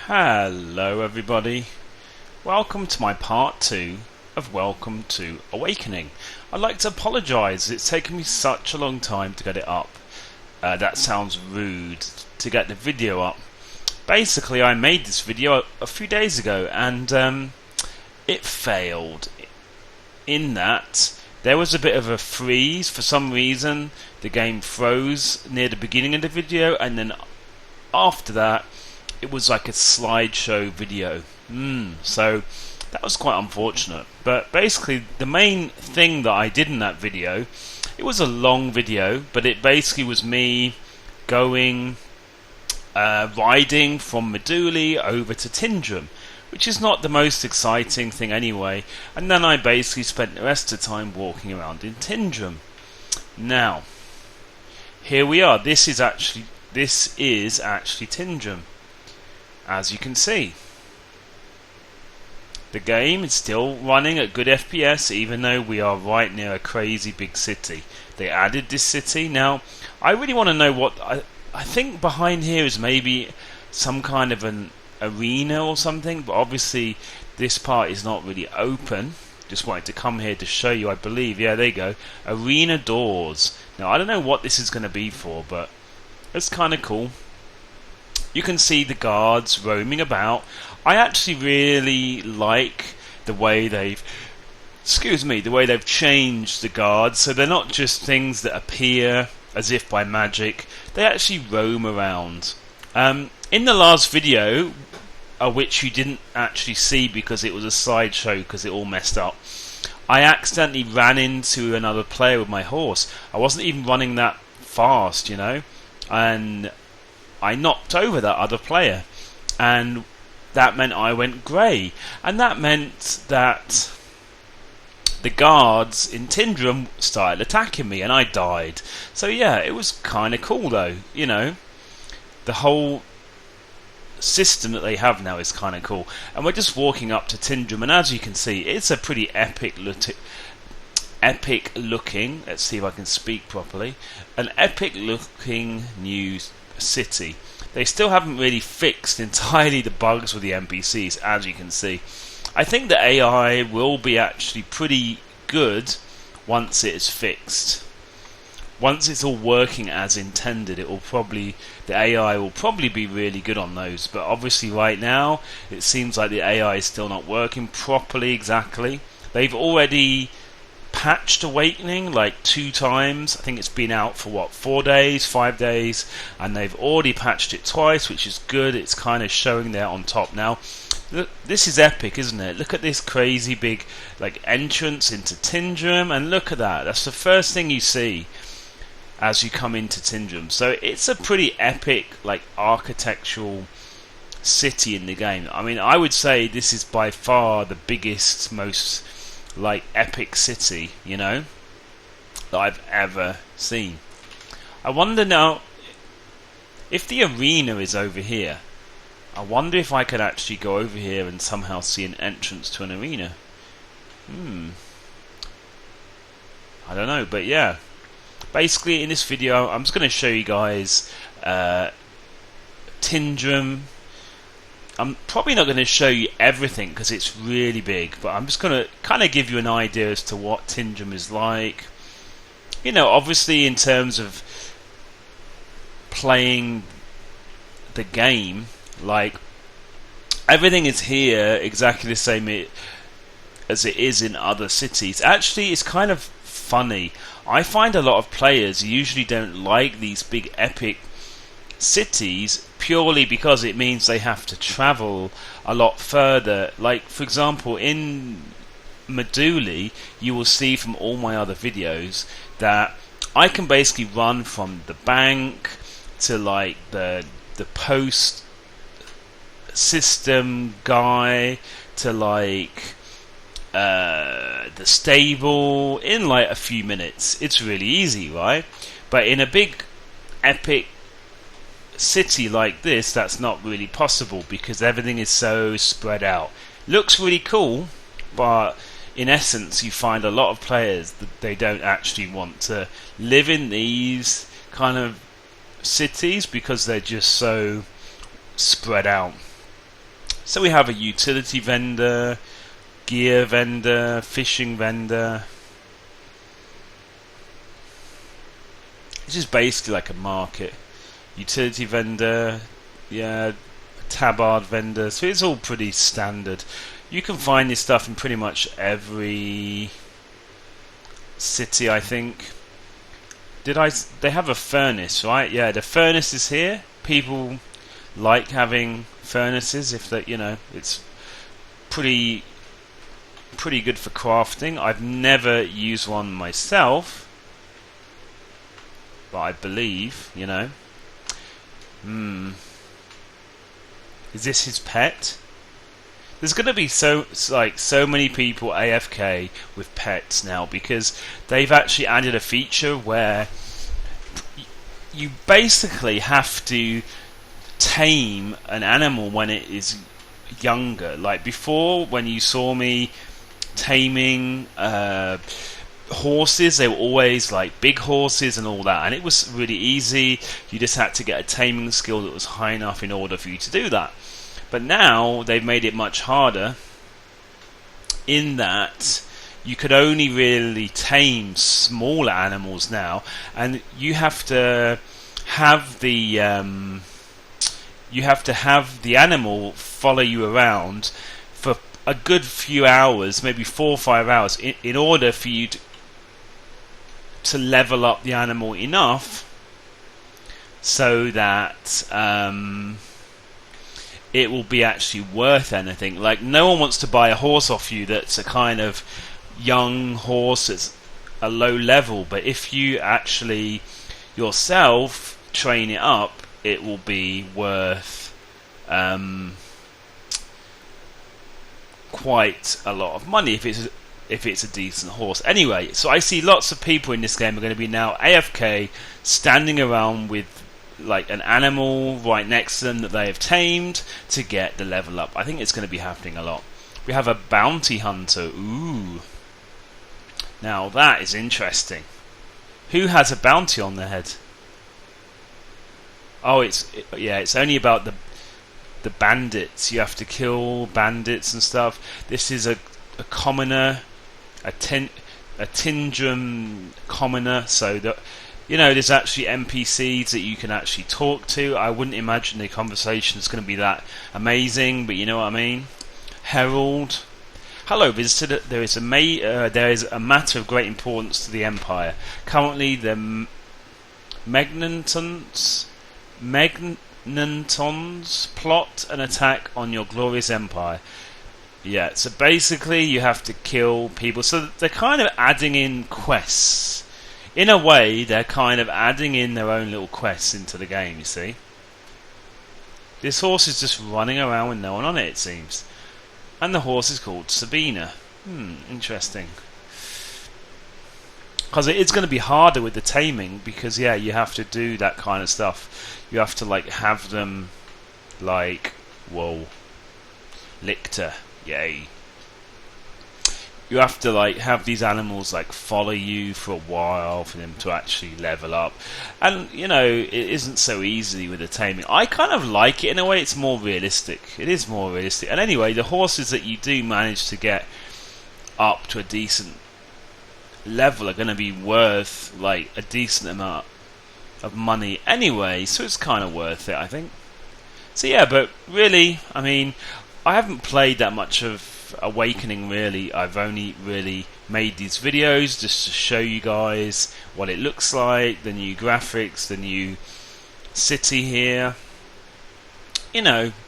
Hello everybody, welcome to my part 2 of Welcome to Awakening. I'd like to apologise, it's taken me such a long time to get it up. That sounds rude, to get the video up. Basically I made this video a few days ago and it failed in that there was a bit of a freeze. For some reason the game froze near the beginning of the video, and then after that it was like a slideshow video. So that was quite unfortunate. But basically the main thing that I did in that video, it was a long video, but it basically was me going riding from Meduli over to Tindrum, which is not the most exciting thing anyway, and then I basically spent the rest of the time walking around in Tindrum. Now here we are. This is actually Tindrum. As you can see, the game is still running at good FPS, even though we are right near a crazy big city. They added this city. Now, I really want to know what... I think behind here is maybe some kind of an arena or something, but obviously this part is not really open. Just wanted to come here to show you, I believe. Yeah, there you go. Arena doors. Now, I don't know what this is going to be for, but it's kind of cool. You can see the guards roaming about. I actually really like the way they've changed the guards, so they're not just things that appear as if by magic. They actually roam around. In the last video, which you didn't actually see because it was a slideshow because it all messed up, I accidentally ran into another player with my horse. I wasn't even running that fast, you know, and I knocked over that other player, and that meant I went grey, and that meant that the guards in Tindrum started attacking me and I died. So yeah, it was kind of cool though, you know. The whole system that they have now is kind of cool. And we're just walking up to Tindrum, and as you can see, it's a pretty epic looking, let's see if I can speak properly, an epic looking new city. They still haven't really fixed entirely the bugs with the NPCs, as you can see. I think the AI will be actually pretty good once it is fixed. Once it's all working as intended, the AI will probably be really good on those. But obviously right now it seems like the AI is still not working properly exactly. They've already patched Awakening like 2 times. I think it's been out for 4 days, 5 days, and they've already patched it twice, which is good. It's kind of showing there on top now. Look, this is epic, isn't it? Look at this crazy big like entrance into Tindrum, and look at that. That's the first thing you see as you come into Tindrum. So it's a pretty epic like architectural city in the game. I mean, I would say this is by far the biggest, most like epic city, you know, that I've ever seen. I wonder now if the arena is over here. I wonder if I could actually go over here and somehow see an entrance to an arena. I don't know, but yeah. Basically in this video I'm just going to show you guys Tindrum. I'm probably not going to show you everything because it's really big, but I'm just going to kind of give you an idea as to what Tindrum is like. You know, obviously in terms of playing the game, like everything is here exactly the same as it is in other cities. Actually, it's kind of funny. I find a lot of players usually don't like these big epic cities purely because it means they have to travel a lot further. Like for example in Meduli, you will see from all my other videos that I can basically run from the bank to like the post system guy to like the stable in like a few minutes. It's really easy, right? But in a big epic city like this, that's not really possible because everything is so spread out. Looks really cool, but in essence you find a lot of players that they don't actually want to live in these kind of cities because they're just so spread out. So we have a utility vendor, gear vendor, fishing vendor. It's just basically like a market. Utility vendor, yeah, tabard vendor. So it's all pretty standard. You can find this stuff in pretty much every city, I think. They have a furnace, right? Yeah, the furnace is here. People like having furnaces if they, it's pretty good for crafting. I've never used one myself, but I believe, Is this his pet? There's going to be so many people AFK with pets now because they've actually added a feature where you basically have to tame an animal when it is younger. Like before, when you saw me taming horses, they were always like big horses and all that, and it was really easy. You just had to get a taming skill that was high enough in order for you to do that. But now they've made it much harder in that you could only really tame smaller animals now, and you have to have the animal follow you around for a good few hours, maybe 4 or 5 hours, in order for you to level up the animal enough so that it will be actually worth anything. Like, no one wants to buy a horse off you that's a kind of young horse that's a low level, but if you actually yourself train it up, it will be worth quite a lot of money if it's a decent horse. Anyway, so I see lots of people in this game are going to be now AFK, standing around with like an animal right next to them that they have tamed to get the level up. I think it's going to be happening a lot. We have a bounty hunter. Ooh. Now that is interesting. Who has a bounty on their head? Oh, it's only about the bandits. You have to kill bandits and stuff. This is a commoner, a Tindrum commoner, so that there's actually NPCs that you can actually talk to. I wouldn't imagine the conversation is going to be that amazing, but you know what I mean. Herald. Hello, visitor. There is a matter of great importance to the Empire. Currently, the Magnetons plot an attack on your glorious empire. Yeah, so basically you have to kill people. So they're kind of adding in quests. In a way, they're kind of adding in their own little quests into the game, you see. This horse is just running around with no one on it, it seems. And the horse is called Sabina. Interesting. Because it is going to be harder with the taming, because you have to do that kind of stuff. You have to have them Lictor, yay. You have to have these animals follow you for a while for them to actually level up, and it isn't so easy with the taming. I kind of like it in a way. It's more realistic. It is more realistic. And anyway, the horses that you do manage to get up to a decent level are going to be worth a decent amount of money anyway, so it's kind of worth it, I think. So yeah, but really, I mean, I haven't played that much of Awakening really. I've only really made these videos just to show you guys what it looks like, the new graphics, the new city here,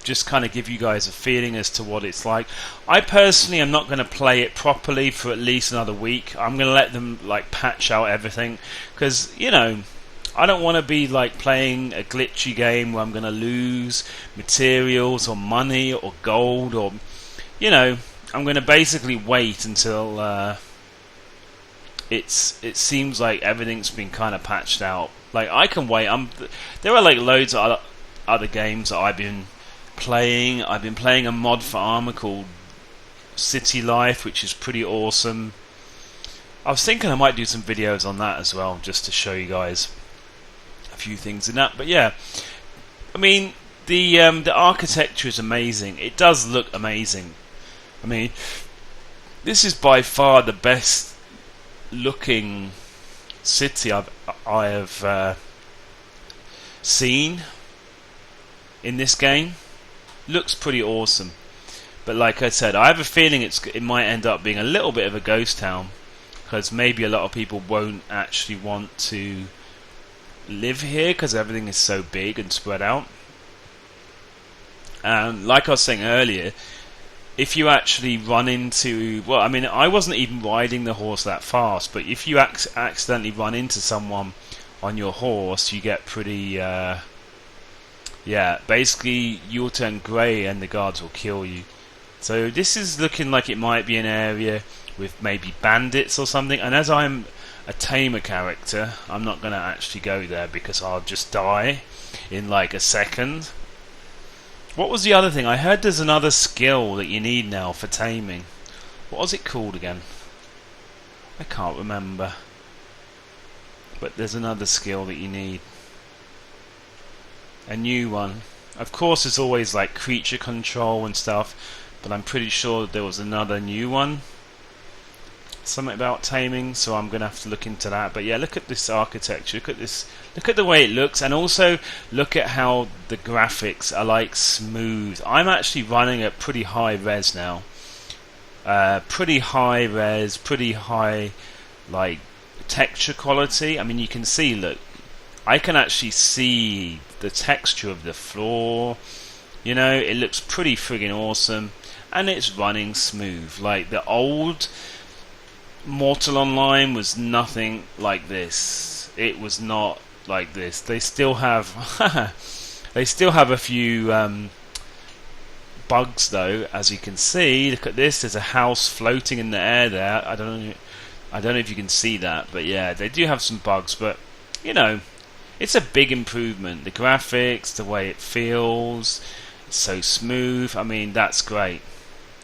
just kind of give you guys a feeling as to what it's like. I personally am not going to play it properly for at least another week. I'm going to let them patch out everything, because I don't want to be playing a glitchy game where I'm going to lose materials or money or gold, or I'm going to basically wait until it seems like everything's been kind of patched out. I can wait. There are loads of other games that I've been playing. I've been playing a mod for Arma called City Life, which is pretty awesome. I was thinking I might do some videos on that as well, just to show you guys a few things in that. But yeah, I mean, The architecture is amazing. It does look amazing. I mean, this is by far the best looking city I have seen in this game. Looks pretty awesome. But like I said, I have a feeling it might end up being a little bit of a ghost town, because maybe a lot of people won't actually want to live here because everything is so big and spread out. And like I was saying earlier, if you actually run into, well, I mean, I wasn't even riding the horse that fast, but if you accidentally run into someone on your horse, you get pretty, basically you'll turn grey and the guards will kill you. So this is looking like it might be an area with maybe bandits or something, and as I'm a tamer character, I'm not going to actually go there because I'll just die in like a second. What was the other thing? I heard there's another skill that you need now for taming. What was it called again? I can't remember. But there's another skill that you need. A new one. Of course, it's always like creature control and stuff, but I'm pretty sure there was another new one. Something about taming, so I'm going to have to look into that. But yeah, look at this architecture. Look at this. Look at the way it looks, and also look at how the graphics are like smooth. I'm actually running at pretty high res now. Pretty high res, pretty high like texture quality. I mean, you can see, look, I can actually see the texture of the floor. You know, it looks pretty friggin' awesome, and it's running smooth. Like the old Mortal Online was nothing like this. It was not like this. They still have a few bugs though, as you can see. Look at this. There's a house floating in the air there. I don't know if you can see that, but yeah, they do have some bugs. But you know, it's a big improvement. The graphics, the way it feels, it's so smooth. I mean, that's great.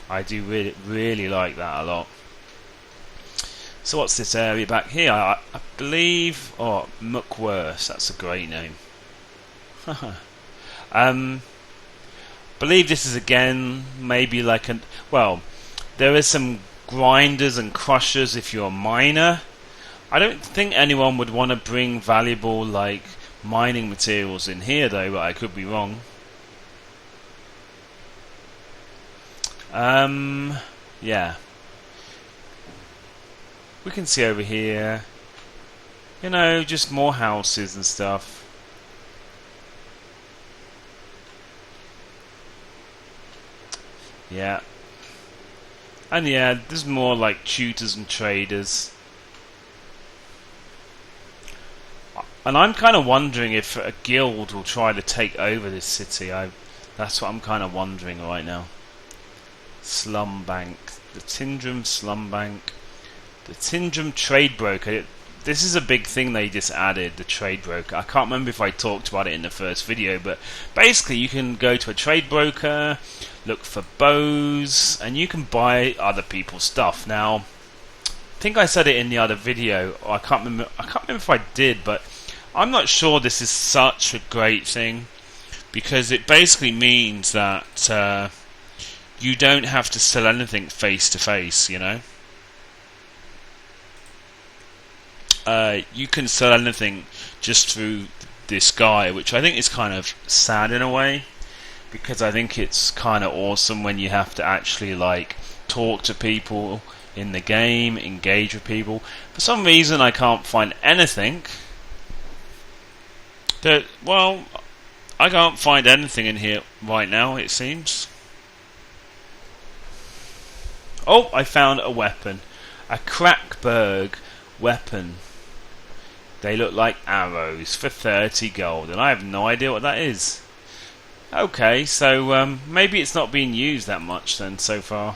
I do really like that a lot. So what's this area back here? I believe, Muckworth. That's a great name. Believe this is again maybe like there is some grinders and crushers if you're a miner. I don't think anyone would want to bring valuable like mining materials in here though, but I could be wrong. Yeah. We can see over here, you know, just more houses and stuff. Yeah. And yeah, there's more like tutors and traders. And I'm kind of wondering if a guild will try to take over this city. That's what I'm kind of wondering right now. Slum Bank. The Tindrum Slum Bank. The Tindrum Trade Broker. This is a big thing they just added, the Trade Broker. I can't remember if I talked about it in the first video, but basically you can go to a trade broker, look for bows, and you can buy other people's stuff. Now, I think I said it in the other video, or I can't remember if I did, but I'm not sure this is such a great thing, because it basically means that you don't have to sell anything face to face, you know. You can sell anything just through this guy, which I think is kind of sad in a way, because I think it's kind of awesome when you have to actually like talk to people in the game, engage with people. For some reason I can't find anything that, well, I can't find anything in here right now, it seems. Oh, I found a weapon. A Crackberg weapon. They look like arrows for 30 gold, and I have no idea what that is. Okay, so maybe it's not being used that much then so far.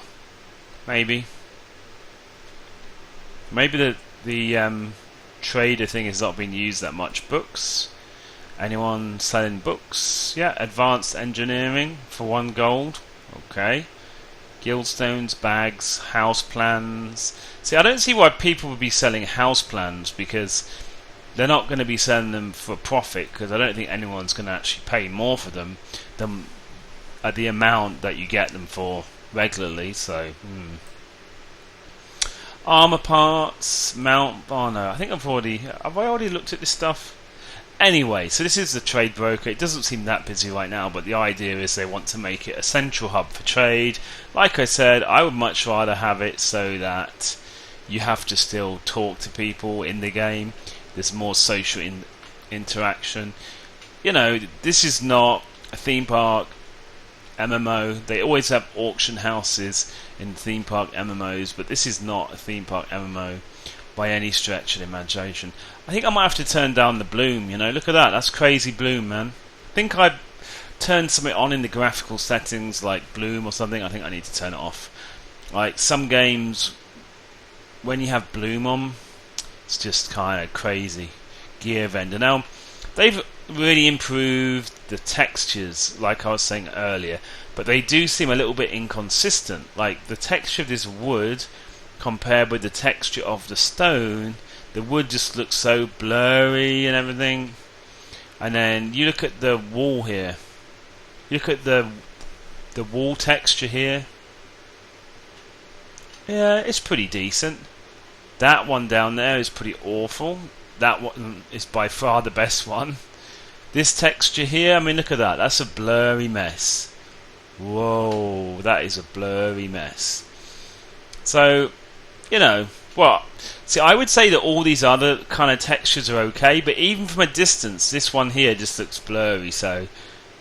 Maybe the trader thing is not being used that much. Books. Anyone selling books? Yeah, advanced engineering for 1 gold. Okay. Guildstones, bags, house plans. See, I don't see why people would be selling house plans, because they're not going to be selling them for profit, because I don't think anyone's going to actually pay more for them than at the amount that you get them for regularly. So armor parts, mount. Oh no, I think have I already looked at this stuff? Anyway, so this is the trade broker. It doesn't seem that busy right now, but the idea is they want to make it a central hub for trade. Like I said, I would much rather have it so that you have to still talk to people in the game. There's more social interaction. You know, this is not a theme park MMO. They always have auction houses in theme park MMOs, but this is not a theme park MMO by any stretch of the imagination. I think I might have to turn down the bloom. You know, look at that. That's crazy bloom, man. I think I turned something on in the graphical settings, like bloom or something. I think I need to turn it off. Like some games, when you have bloom on, it's just kind of crazy. Gear vendor. Now, they've really improved the textures, like I was saying earlier, but they do seem a little bit inconsistent. Like the texture of this wood compared with the texture of the stone, the wood just looks so blurry and everything. And then you look at the wall here. You look at the wall texture here. Yeah, it's pretty decent. That one down there is pretty awful. That one is by far the best one. This texture here, I mean, look at that. That's a blurry mess. Whoa, that is a blurry mess. So, you know, well, see, I would say that all these other kind of textures are okay, but even from a distance, this one here just looks blurry. So,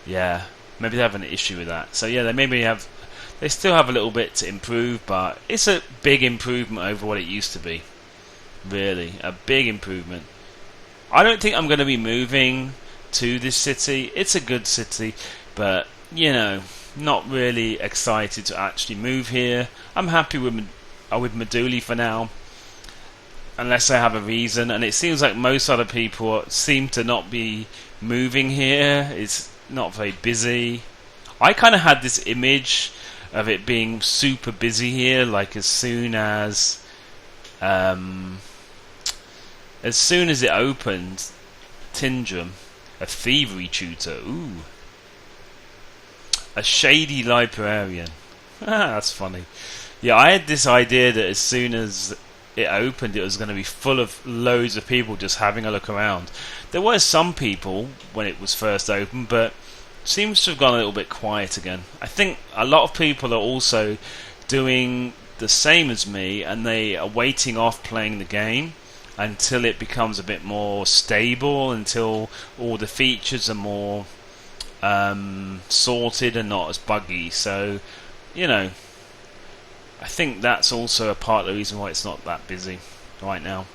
yeah, maybe they have an issue with that. So, yeah, they still have a little bit to improve, but it's a big improvement over what it used to be. Really, a big improvement. I don't think I'm going to be moving to this city. It's a good city, but, you know, not really excited to actually move here. I'm happy with Meduli for now, unless I have a reason, and it seems like most other people seem to not be moving here. It's not very busy. I kind of had this image of it being super busy here, like as soon as it opened, Tindrum, a thievery tutor, ooh, a shady librarian. That's funny. Yeah, I had this idea that as soon as it opened, it was going to be full of loads of people just having a look around. There were some people when it was first opened, but seems to have gone a little bit quiet again. I think a lot of people are also doing the same as me, and they are waiting off playing the game until it becomes a bit more stable, until all the features are more sorted and not as buggy. So, you know, I think that's also a part of the reason why it's not that busy right now.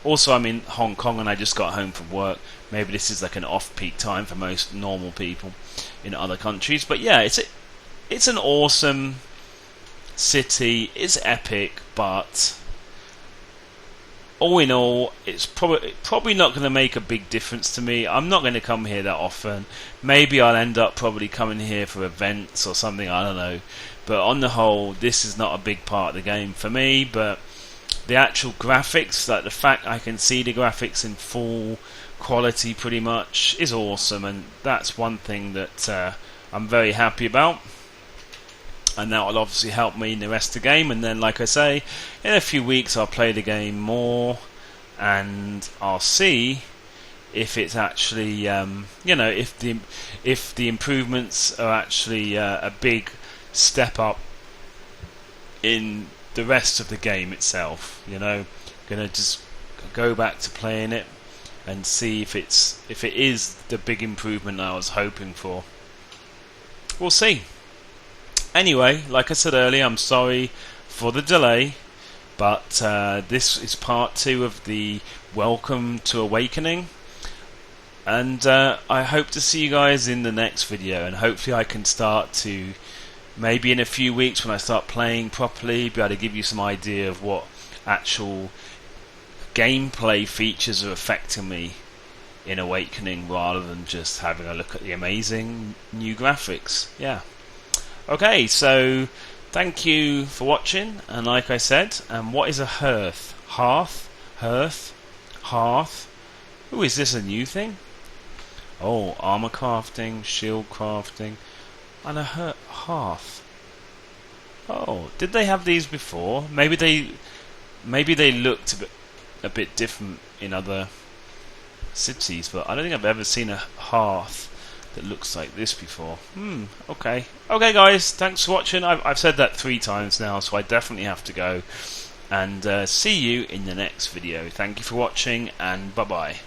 Also, I'm in Hong Kong and I just got home from work. Maybe this is like an off-peak time for most normal people in other countries. But yeah, it's an awesome city. It's epic, but all in all, it's probably not going to make a big difference to me. I'm not going to come here that often. Maybe I'll end up probably coming here for events or something, I don't know. But on the whole, this is not a big part of the game for me. But the actual graphics, like the fact I can see the graphics in full quality pretty much, is awesome. And that's one thing that I'm very happy about. And that will obviously help me in the rest of the game. And then, like I say, in a few weeks I'll play the game more, and I'll see if it's actually, you know, if the improvements are actually a big step up in the rest of the game itself. You know, gonna just go back to playing it and see if it is the big improvement I was hoping for. We'll see. Anyway, like I said earlier, I'm sorry for the delay, but this is part 2 of the Welcome to Awakening, and I hope to see you guys in the next video, and hopefully I can start to, maybe in a few weeks when I start playing properly, be able to give you some idea of what actual gameplay features are affecting me in Awakening, rather than just having a look at the amazing new graphics. Yeah. Okay, so thank you for watching, and like I said, what is a hearth? Hearth? Ooh, is this a new thing? Oh, armor crafting, shield crafting, and a hearth. Oh, did they have these before? Maybe they looked a bit different in other cities, but I don't think I've ever seen a hearth that looks like this before. Okay. Okay, guys, thanks for watching. I've said that 3 times now, so I definitely have to go. And see you in the next video. Thank you for watching, and bye-bye.